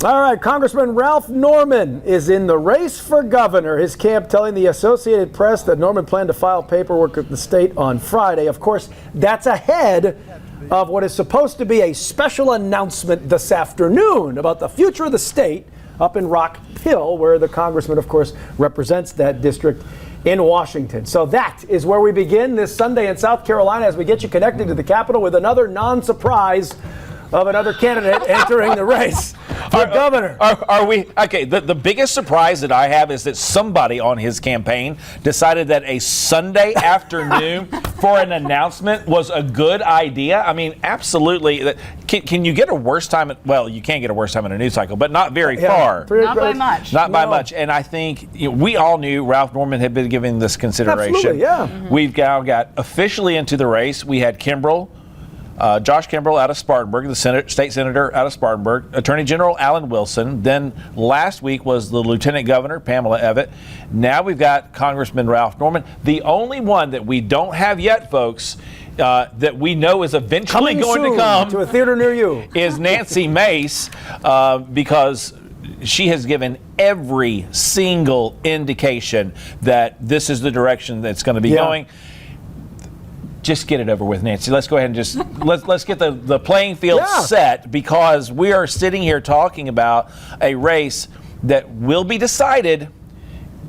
All right, Congressman Ralph Norman is in the race for governor. His camp telling the Associated Press that Norman planned to file paperwork with the state on Friday. Of course, that's ahead of what is supposed to be a special announcement this afternoon about the future of the state up in Rock Hill, where the congressman, of course, represents that district in Washington. So that is where we begin this Sunday in South Carolina as we get you connected to the Capitol with another non-surprise of another candidate entering the race for governor. Are we okay? The biggest surprise that I have is that somebody on his campaign decided that a Sunday afternoon for an announcement was a good idea. I mean, absolutely. Can you get a worse time? Well, you can get a worse time in a news cycle, but not very far. Not by much. Not by much. And I think we all knew Ralph Norman had been given this consideration. Absolutely, yeah. Mm-hmm. We've now got officially into the race. We had Kimbrell. Josh Kimbrell out of Spartanburg, the state senator out of Spartanburg, Attorney General Alan Wilson. Then last week was the Lieutenant Governor, Pamela Evette. Now we've got Congressman Ralph Norman. The only one that we don't have yet, folks, that we know is eventually going to come to a theater near you is Nancy Mace, because she has given every single indication that this is the direction that's going to be going. Just get it over with, Nancy. Let's go ahead and just let's get the playing field set, because we are sitting here talking about a race that will be decided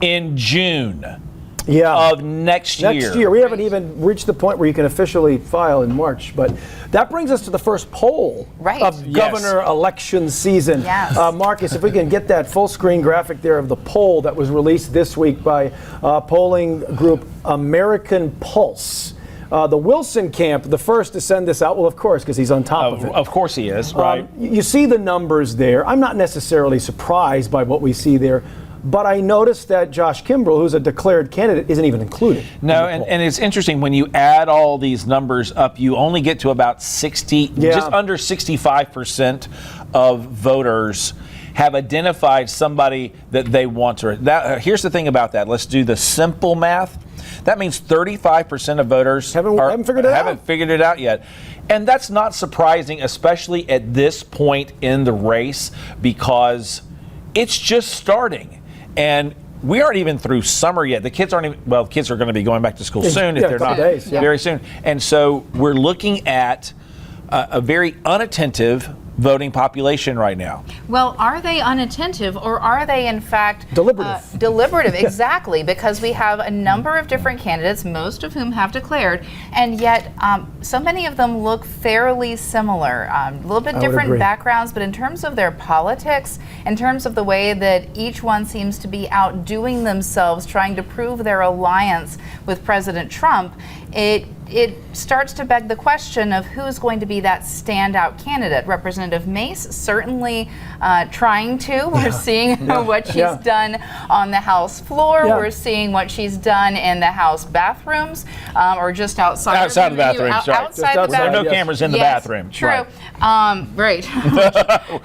in June of next year. Next year. We haven't even reached the point where you can officially file in March, but that brings us to the first poll of governor election season. Yes. Marcus, if we can get that full screen graphic there of the poll that was released this week by polling group American Pulse. The Wilson camp, the first to send this out, well, of course, because he's on top of it. Of course he is, right? You see the numbers there. I'm not necessarily surprised by what we see there, but I noticed that Josh Kimbrell, who's a declared candidate, isn't even included. No, and it's interesting, when you add all these numbers up, you only get to about 60, just under 65% of voters have identified somebody that they want to. Here's the thing about that. Let's do the simple math. That means 35% of voters haven't figured it out yet. And that's not surprising, especially at this point in the race, because it's just starting. And we aren't even through summer yet. The kids aren't even, well, kids are going to be going back to school soon if they're not very soon. And so we're looking at a very unattentive voting population right now. Well, are they unattentive, or are they in fact deliberative? Deliberative, exactly, because we have a number of different candidates, most of whom have declared, and yet so many of them look fairly similar. A little bit different backgrounds, but in terms of their politics, in terms of the way that each one seems to be outdoing themselves, trying to prove their alliance with President Trump, it starts to beg the question of who's going to be that standout candidate. Representative Mace certainly trying to. We're seeing what she's done on the House floor. We're seeing what she's done in the House bathrooms, or just outside. Outside the bathroom. Outside the bathroom. There are no cameras in the bathroom. True. Right.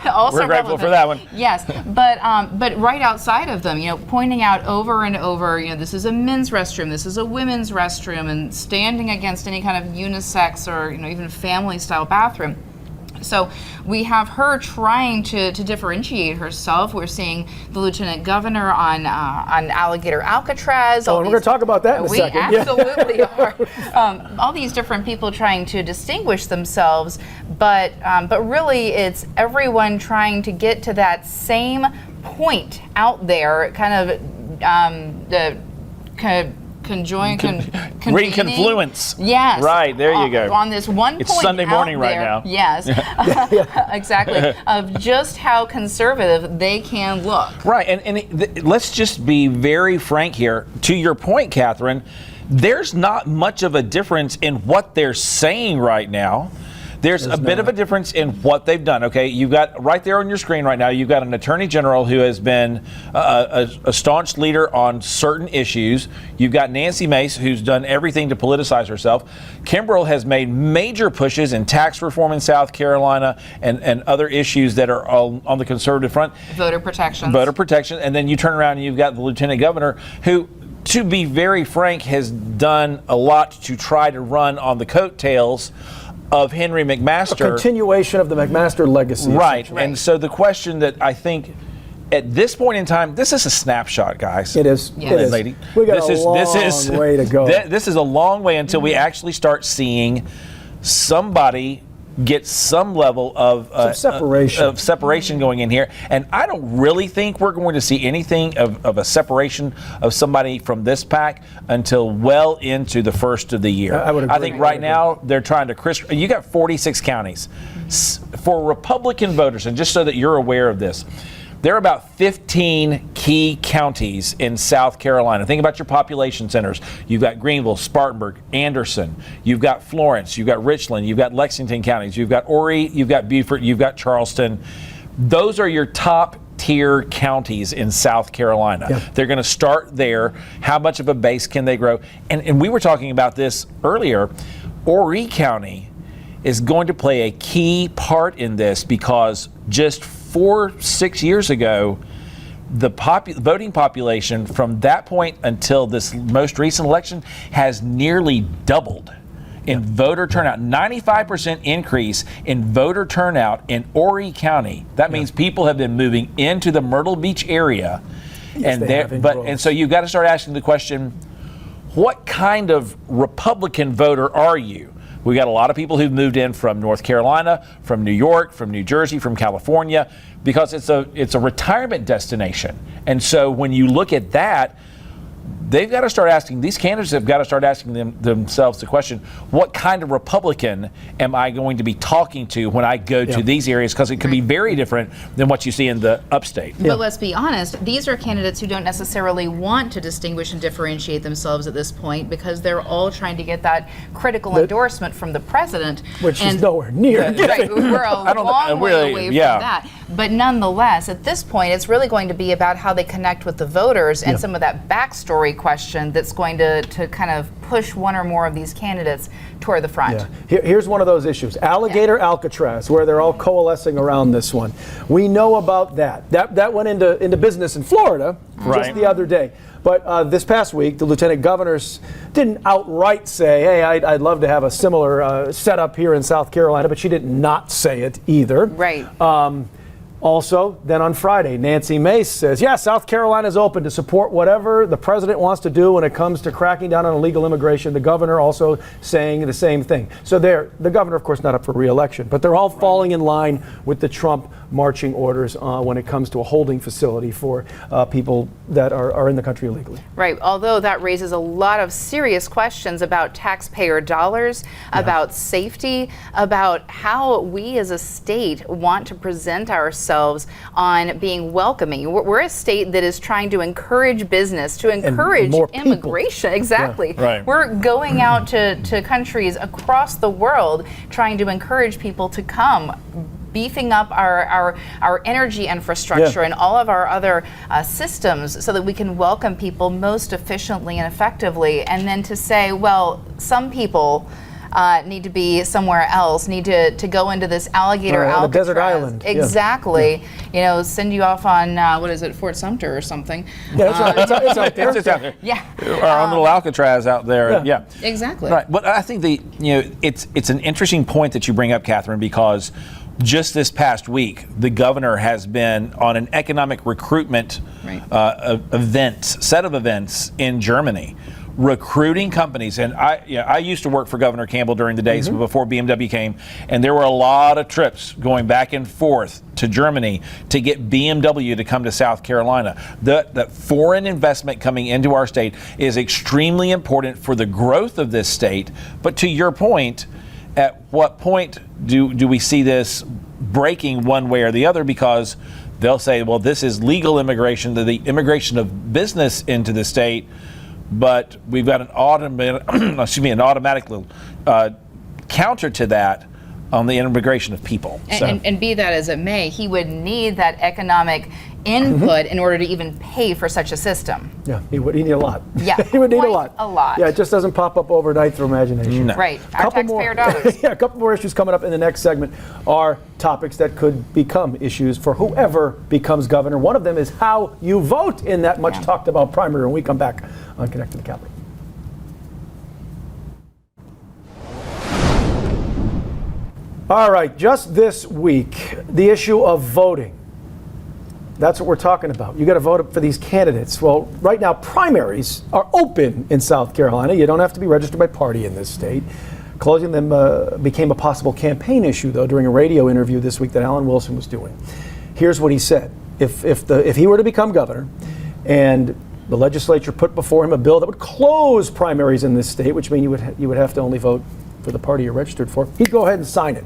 Also we're grateful for that one. Yes, but right outside of them, pointing out over and over, this is a men's restroom, this is a women's restroom, and standing against any kind of unisex or even family style bathroom. So we have her trying to differentiate herself. We're seeing the Lieutenant Governor on Alligator Alcatraz. And we're going to talk about that in a second. We absolutely are. All these different people trying to distinguish themselves, but really it's everyone trying to get to that same point out there, reconfluence. Yes. Right, there you go. On this one point. It's Sunday morning right now. Yes. Exactly. Of just how conservative they can look. Right, and let's just be very frank here. To your point, Catherine, there's not much of a difference in what they're saying right now. There's a bit of a difference in what they've done. Okay, you've got right there on your screen right now, you've got an attorney general who has been a staunch leader on certain issues. You've got Nancy Mace, who's done everything to politicize herself. Kimbrell has made major pushes in tax reform in South Carolina and other issues that are on the conservative front. Voter protection. And then you turn around and you've got the lieutenant governor who, to be very frank, has done a lot to try to run on the coattails of Henry McMaster. A continuation of the McMaster legacy. Right. And so the question that I think at this point in time, this is a snapshot, guys. It is. Yes. It is. Lady. We got a long way to go. This is a long way until we actually start seeing somebody get some level of separation going in here. And I don't really think we're going to see anything of a separation of somebody from this pack until well into the first of the year. I would agree. I think right now they're trying to you got 46 counties. For Republican voters, and just so that you're aware of this, there are about 15 key counties in South Carolina. Think about your population centers. You've got Greenville, Spartanburg, Anderson. You've got Florence. You've got Richland. You've got Lexington counties. You've got Horry. You've got Beaufort. You've got Charleston. Those are your top tier counties in South Carolina. Yep. They're going to start there. How much of a base can they grow? And we were talking about this earlier. Horry County is going to play a key part in this because just 4-6 years ago, the voting population from that point until this most recent election has nearly doubled in voter turnout. 95% increase in voter turnout in Horry County. That means people have been moving into the Myrtle Beach area, and so you've got to start asking the question: what kind of Republican voter are you? We got a lot of people who've moved in from North Carolina, from New York, from New Jersey, from California, because it's a retirement destination. And so when you look at that, they've got to start asking, these candidates have got to start asking themselves the question, what kind of Republican am I going to be talking to when I go to these areas? Because it could be very different than what you see in the upstate. But let's be honest, these are candidates who don't necessarily want to distinguish and differentiate themselves at this point because they're all trying to get that critical endorsement from the president. Which is nowhere near. Right, we're a long way away from that. But nonetheless, at this point, it's really going to be about how they connect with the voters and some of that backstory question that's going to kind of push one or more of these candidates toward the front. Here's one of those issues. Alligator Alcatraz, where they're all coalescing around this one. We know about that. That went into business in Florida just the other day. But this past week, the lieutenant governors didn't outright say, hey, I'd love to have a similar setup here in South Carolina, but she did not say it either. Right. Also, then on Friday, Nancy Mace says, South Carolina is open to support whatever the president wants to do when it comes to cracking down on illegal immigration. The governor also saying the same thing. So the governor, of course, not up for re-election, but they're all falling in line with the Trump marching orders when it comes to a holding facility for people that are in the country illegally. Right, although that raises a lot of serious questions about taxpayer dollars, about safety, about how we as a state want to present ourselves on being welcoming. We're a state that is trying to encourage business, to encourage immigration. Exactly. Yeah, right. We're going out to countries across the world trying to encourage people to come, beefing up our energy infrastructure and all of our other systems so that we can welcome people most efficiently and effectively. And then to say, well, some people need to be somewhere else, need to go into this Alligator Alcatraz. A desert island. Exactly. You know, send you off on, what is it, Fort Sumter or something. Yeah, it's out there. It's out there. Yeah. Our little Alcatraz out there. Yeah. Exactly. Right. But I think it's an interesting point that you bring up, Catherine, because just this past week, the governor has been on an economic recruitment set of events in Germany, recruiting companies. And I used to work for Governor Campbell during the days before BMW came, and there were a lot of trips going back and forth to Germany to get BMW to come to South Carolina. The foreign investment coming into our state is extremely important for the growth of this state. But to your point, at what point do we see this breaking one way or the other? Because they'll say, well, this is legal immigration, the immigration of business into the state, but we've got an automatic little counter to that on the immigration of people. And be that as it may, he would need that economic input in order to even pay for such a system. Yeah, he would need a lot. Yeah, he would need a lot. A lot. Yeah, it just doesn't pop up overnight through imagination. No. Right, our taxpayer dollars. A couple more issues coming up in the next segment are topics that could become issues for whoever becomes governor. One of them is how you vote in that much talked about primary when we come back on Connect to the Capitol. All right, just this week, the issue of voting. That's what we're talking about. You got to vote for these candidates. Well, right now, primaries are open in South Carolina. You don't have to be registered by party in this state. Closing them became a possible campaign issue, though, during a radio interview this week that Alan Wilson was doing. Here's what he said. If he were to become governor and the legislature put before him a bill that would close primaries in this state, which means you would have to only vote for the party you're registered for, he'd go ahead and sign it.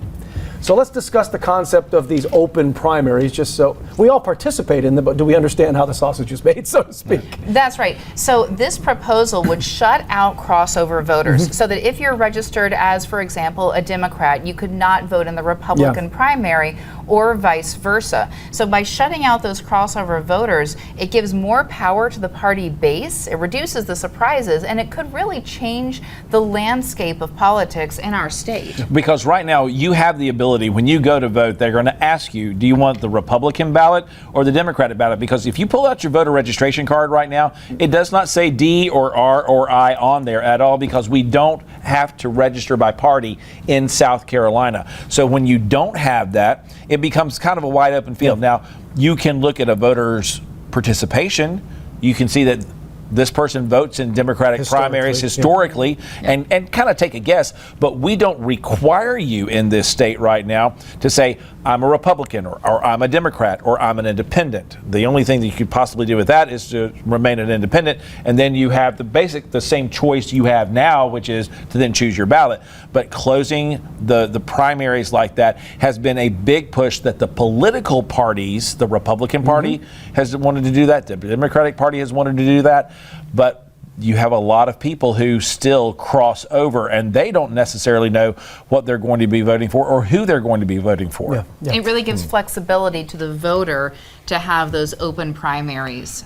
So let's discuss the concept of these open primaries, just so we all participate in them, but do we understand how the sausage is made, so to speak? That's right. So this proposal would shut out crossover voters, so that if you're registered as, for example, a Democrat, you could not vote in the Republican primary or vice versa. So by shutting out those crossover voters, it gives more power to the party base, it reduces the surprises, and it could really change the landscape of politics in our state. Because right now you have the ability, when you go to vote, they're going to ask you, do you want the Republican ballot or the Democratic ballot? Because if you pull out your voter registration card right now, it does not say D or R or I on there at all, because we don't have to register by party in South Carolina. So when you don't have that, it becomes kind of a wide open field. Now, you can look at a voter's participation. You can see that this person votes in Democratic primaries historically, and kind of take a guess, but we don't require you in this state right now to say, I'm a Republican, or I'm a Democrat, or I'm an independent. The only thing that you could possibly do with that is to remain an independent, and then you have the same choice you have now, which is to then choose your ballot. But closing the primaries like that has been a big push that the political parties, the Republican Party has wanted to do that, the Democratic Party has wanted to do that, but you have a lot of people who still cross over, and they don't necessarily know what they're going to be voting for or who they're going to be voting for. It really gives flexibility to the voter to have those open primaries,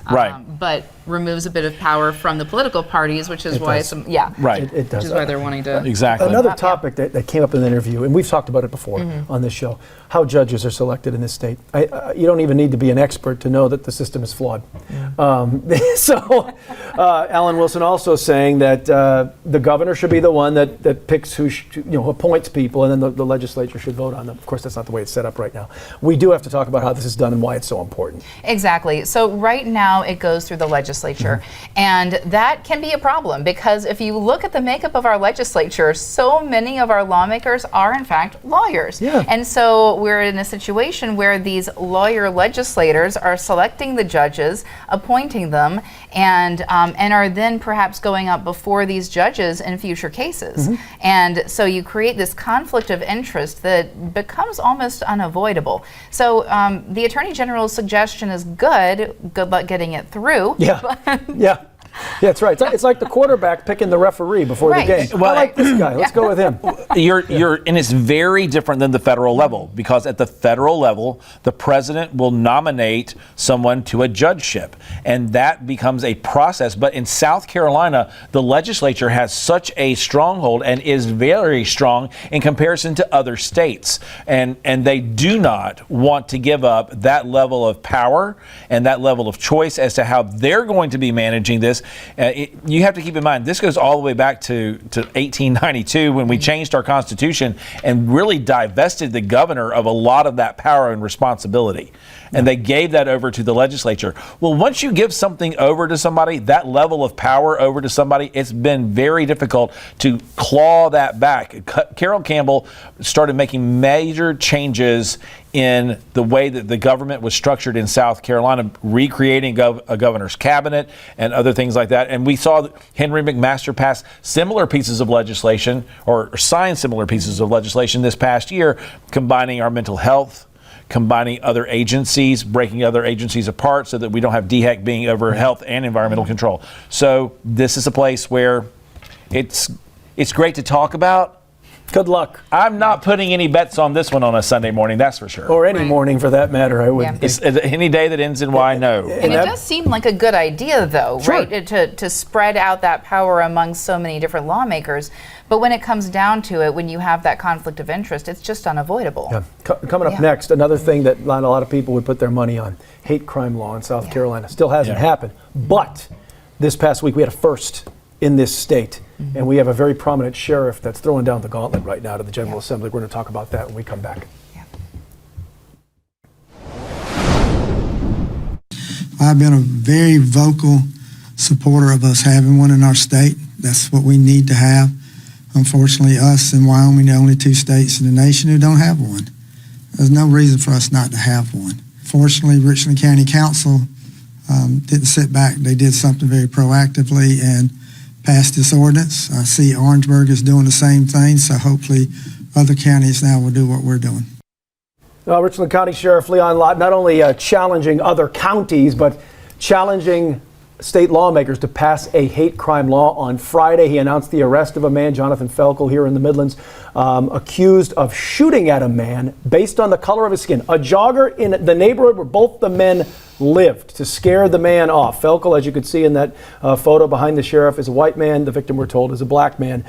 but removes a bit of power from the political parties, which is why it does. Which is why they're wanting to. Exactly. Another topic that came up in the interview, and we've talked about it before on this show, how judges are selected in this state. You don't even need to be an expert to know that the system is flawed. So Alan Wilson also saying that the governor should be the one that picks who appoints people, and then the legislature should vote on them. Of course, that's not the way it's set up right now. We do have to talk about how this is done and why it's so important. Exactly. So right now it goes through the legislature, and that can be a problem, because if you look at the makeup of our legislature, so many of our lawmakers are in fact lawyers. And so we're in a situation where these lawyer legislators are selecting the judges, appointing them, and are then perhaps going up before these judges in future cases. And so you create this conflict of interest that becomes almost unavoidable. So the Attorney General's suggestion is good luck getting it through. Yeah, that's right. It's like the quarterback picking the referee before the game. Well, I like this guy. Let's go with him. And it's very different than the federal level, because at the federal level, the president will nominate someone to a judgeship, and that becomes a process. But in South Carolina, the legislature has such a stronghold and is very strong in comparison to other states, and they do not want to give up that level of power and that level of choice as to how they're going to be managing this. You have to keep in mind, this goes all the way back to 1892, when we changed our Constitution and really divested the governor of a lot of that power and responsibility. And they gave that over to the legislature. Well, once you give something over to somebody, that level of power over to somebody, it's been very difficult to claw that back. Carol Campbell started making major changes in the way that the government was structured in South Carolina, recreating a governor's cabinet and other things like that. And we saw Henry McMaster pass similar pieces of legislation, or sign similar pieces of legislation this past year, combining our mental health, combining other agencies, breaking other agencies apart so that we don't have DHEC being over health and environmental control. So this is a place where it's great to talk about. Good luck. I'm not putting any bets on this one on a Sunday morning, that's for sure. Or any morning for that matter, I would. It's any day that ends in Y, no. And it does seem like a good idea, though, right? To spread out that power among so many different lawmakers. But when it comes down to it, when you have that conflict of interest, it's just unavoidable. Coming up next, another thing that a lot of people would put their money on, hate crime law in South Carolina. Still hasn't happened. But this past week we had a first in this state. And we have a very prominent sheriff that's throwing down the gauntlet right now to the General Assembly. We're going to talk about that when we come back. I've been a very vocal supporter of us having one in our state. That's what we need to have. Unfortunately, us and Wyoming, the only 2 states in the nation who don't have one. There's no reason for us not to have one. Fortunately, Richland County Council didn't sit back. They did something very proactively and passed this ordinance. I see Orangeburg is doing the same thing, so hopefully other counties now will do what we're doing. Richland County Sheriff Leon Lott not only challenging other counties, but challenging state lawmakers to pass a hate crime law. On Friday, he announced the arrest of a man, Jonathan Felkel, here in the Midlands, accused of shooting at a man based on the color of his skin. A jogger in the neighborhood where both the men lived to scare the man off. Felkel, as you could see in that photo behind the sheriff, is a white man. The victim, we're told, is a black man.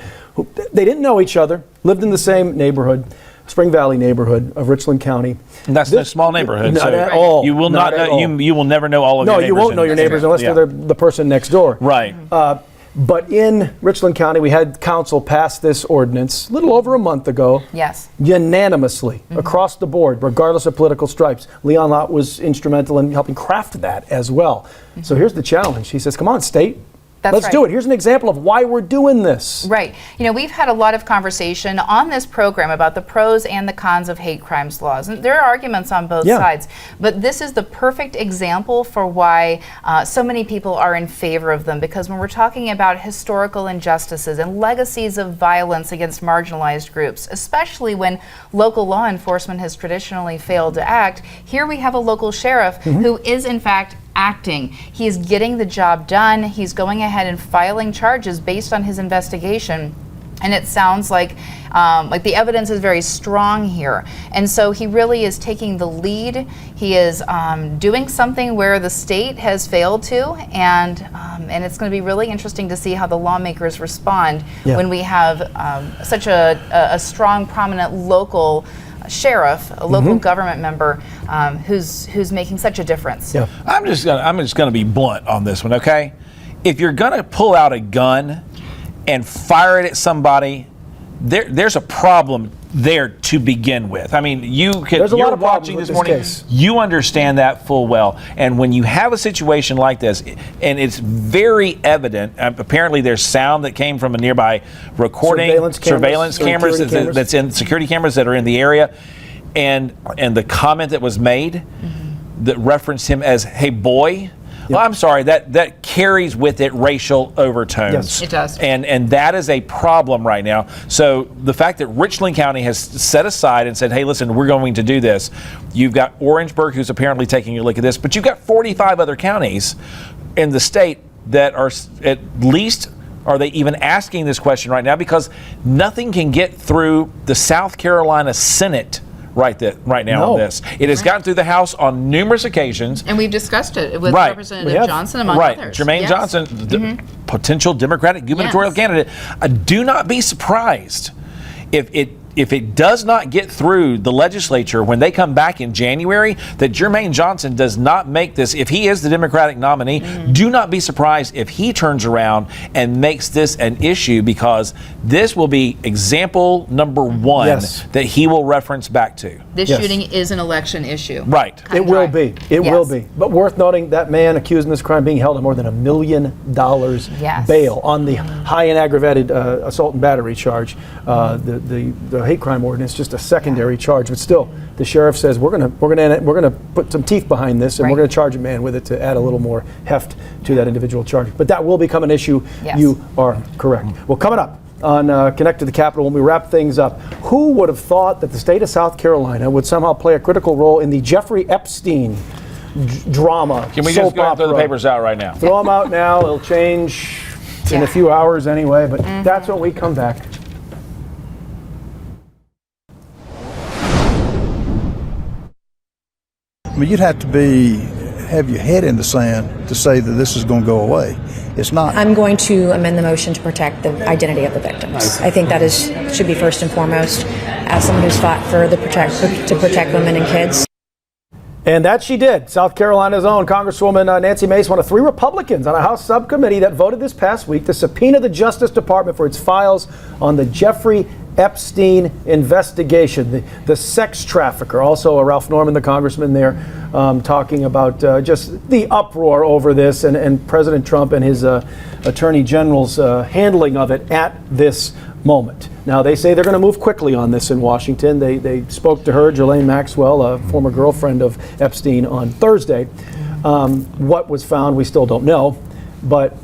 They didn't know each other, lived in the same neighborhood. Spring Valley neighborhood of Richland County. And that's a small neighborhood. Not so at all. You will not know, you will never know all of your neighbors. No, you won't know your neighbors unless they're the person next door. Right. But in Richland County, we had council pass this ordinance a little over a month ago. Yes. Unanimously, across the board, regardless of political stripes. Leon Lott was instrumental in helping craft that as well. So here's the challenge. He says, come on, state. Let's do it. Here's an example of why we're doing this. Right. You know, we've had a lot of conversation on this program about the pros and the cons of hate crimes laws. And there are arguments on both sides. But this is the perfect example for why so many people are in favor of them. Because when we're talking about historical injustices and legacies of violence against marginalized groups, especially when local law enforcement has traditionally failed to act, here we have a local sheriff who is, in fact, acting. He is getting the job done. He's going ahead and filing charges based on his investigation. And it sounds like the evidence is very strong here. And so he really is taking the lead. He is doing something where the state has failed to. And it's going to be really interesting to see how the lawmakers respond when we have such a strong, prominent local sheriff, a local government member who's making such a difference. Yeah. I'm just gonna be blunt on this one, okay? If you're gonna pull out a gun and fire it at somebody, there's a problem there to begin with. I mean, you're watching this morning, you understand that full well. And when you have a situation like this, and it's very evident, apparently there's sound that came from a nearby recording, surveillance cameras that's in security cameras that are in the area, and the comment that was made that referenced him as, hey boy. Well, I'm sorry, that carries with it racial overtones. Yes, it does. And that is a problem right now. So the fact that Richland County has set aside and said, hey, listen, we're going to do this. You've got Orangeburg, who's apparently taking a look at this, but you've got 45 other counties in the state that are at least, are they even asking this question right now? Because nothing can get through the South Carolina Senate right now on this. It has gotten through the House on numerous occasions. And we've discussed it with Representative Johnson, among others. Jermaine Johnson, potential Democratic gubernatorial candidate. Do not be surprised if it does not get through the legislature when they come back in January, that Jermaine Johnson does not make this, if he is the Democratic nominee, do not be surprised if he turns around and makes this an issue, because this will be example number one that he will reference back to. This shooting is an election issue. Right. It will be. It will be. But worth noting, that man accused in this crime being held on more than $1 million bail on the high and aggravated assault and battery charge. The hate crime ordinance, just a secondary charge, but still, the sheriff says we're gonna put some teeth behind this, and we're gonna charge a man with it to add a little more heft to that individual charge. But that will become an issue. You are correct. Well, coming up on Connect to the Capitol, when we wrap things up, who would have thought that the state of South Carolina would somehow play a critical role in the Jeffrey Epstein drama? Can we just go and throw the papers out right now? Throw them out now. It'll change in a few hours anyway, but that's when we come back. I mean, you'd have to have your head in the sand to say that this is going to go away. It's not. I'm going to amend the motion to protect the identity of the victims. I think that should be first and foremost. As someone who's fought for to protect women and kids. And that she did. South Carolina's own Congresswoman Nancy Mace, one of 3 Republicans on a House subcommittee that voted this past week to subpoena the Justice Department for its files on the Jeffrey Epstein investigation, the sex trafficker. Also, Ralph Norman, the congressman there, talking about just the uproar over this and President Trump and his attorney general's handling of it at this moment. Now, they say they're going to move quickly on this in Washington. They spoke to her, Ghislaine Maxwell, a former girlfriend of Epstein, on Thursday. What was found, we still don't know. But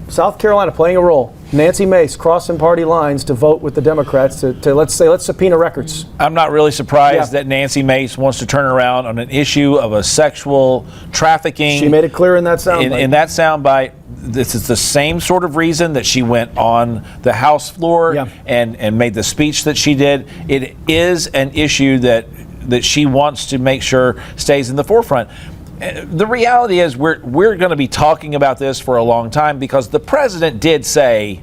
South Carolina playing a role. Nancy Mace crossing party lines to vote with the Democrats to let's subpoena records. I'm not really surprised that Nancy Mace wants to turn around on an issue of a sexual trafficking. She made it clear in that soundbite. In that soundbite, this is the same sort of reason that she went on the House floor and made the speech that she did. It is an issue that she wants to make sure stays in the forefront. The reality is we're going to be talking about this for a long time because the president did say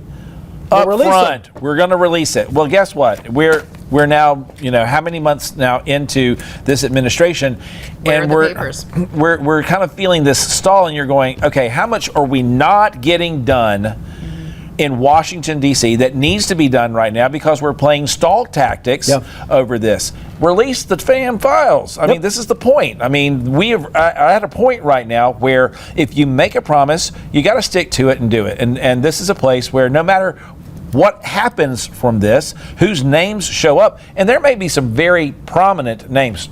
up front we're going to release it. Well, guess what? We're now, how many months now into this administration, and we're kind of feeling this stall, and you're going, okay, how much are we not getting done in Washington, D.C. that needs to be done right now because we're playing stall tactics over this? Release the damn files. I mean, this is the point. I mean, I at a point right now where if you make a promise, you got to stick to it and do it. And this is a place where no matter what happens from this, whose names show up, and there may be some very prominent names.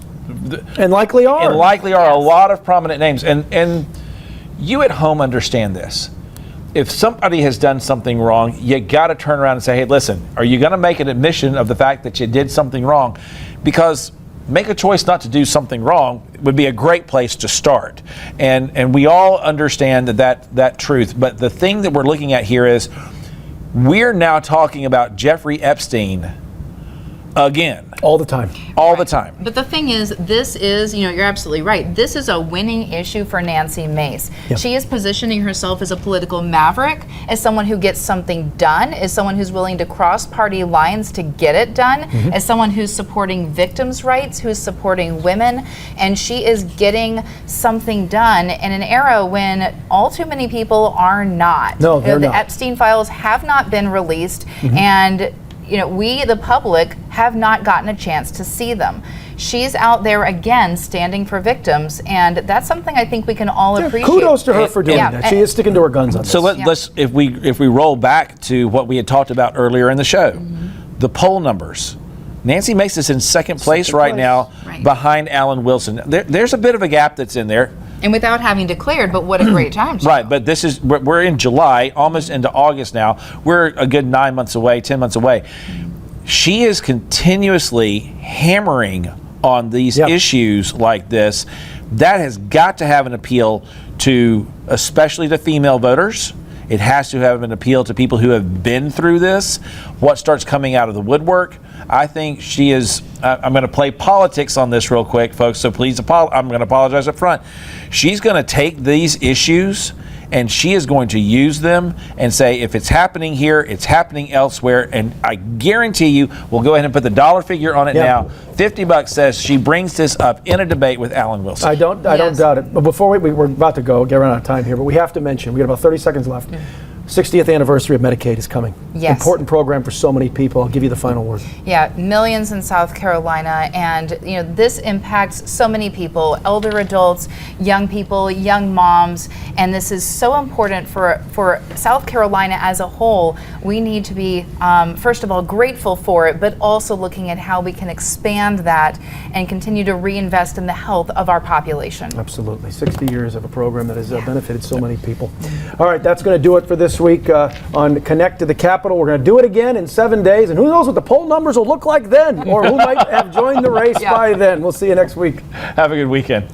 And likely are. A lot of prominent names. And you at home understand this. If somebody has done something wrong, you got to turn around and say, hey, listen, are you going to make an admission of the fact that you did something wrong? Because make a choice not to do something wrong would be a great place to start. And we all understand that truth. But the thing that we're looking at here is we're now talking about Jeffrey Epstein again. All the time. All the time. But the thing is, this is, you're absolutely right. This is a winning issue for Nancy Mace. Yep. She is positioning herself as a political maverick, as someone who gets something done, as someone who's willing to cross party lines to get it done, as someone who's supporting victims' rights, who's supporting women, and she is getting something done in an era when all too many people are not. No, they're not. The Epstein files have not been released, and we, the public, have not gotten a chance to see them. She's out there again standing for victims, and that's something I think we can all appreciate. Kudos to her for doing that. She is sticking to her guns on this. So let's if we roll back to what we had talked about earlier in the show, the poll numbers. Nancy Mace is in second place right now behind Alan Wilson. There's a bit of a gap that's in there. And without having declared, but what a great time. Right, but we're in July, almost into August now. We're a good 9 months away, 10 months away. She is continuously hammering on these issues like this. That has got to have an appeal to, especially to female voters. It has to have an appeal to people who have been through this. What starts coming out of the woodwork? I think she is, I'm going to play politics on this real quick, folks, so please, I'm going to apologize up front. She's going to take these issues and she is going to use them and say, if it's happening here, it's happening elsewhere. And I guarantee you, we'll go ahead and put the dollar figure on it now. $50 says she brings this up in a debate with Alan Wilson. I don't doubt it. But before we're about to get run out of time here, but we have to mention, we got about 30 seconds left. 60th anniversary of Medicaid is coming. Yes. Important program for so many people. I'll give you the final word. Yeah, millions in South Carolina, and this impacts so many people, elder adults, young people, young moms, and this is so important for South Carolina as a whole. We need to be, first of all, grateful for it, but also looking at how we can expand that and continue to reinvest in the health of our population. Absolutely. 60 years of a program that has benefited so many people. All right, that's going to do it for this week on Connect to the Capitol. We're going to do it again in 7 days, and who knows what the poll numbers will look like then, or who might have joined the race by then. We'll see you next week. Have a good weekend.